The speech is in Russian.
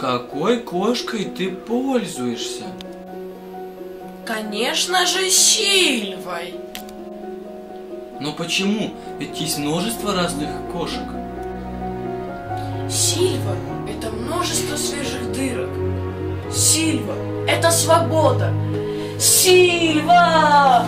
Какой кошкой ты пользуешься? Конечно же, Сильвой. Но почему? Ведь есть множество разных кошек. Сильва – это множество свежих дырок. Сильва – это свобода. Сильва!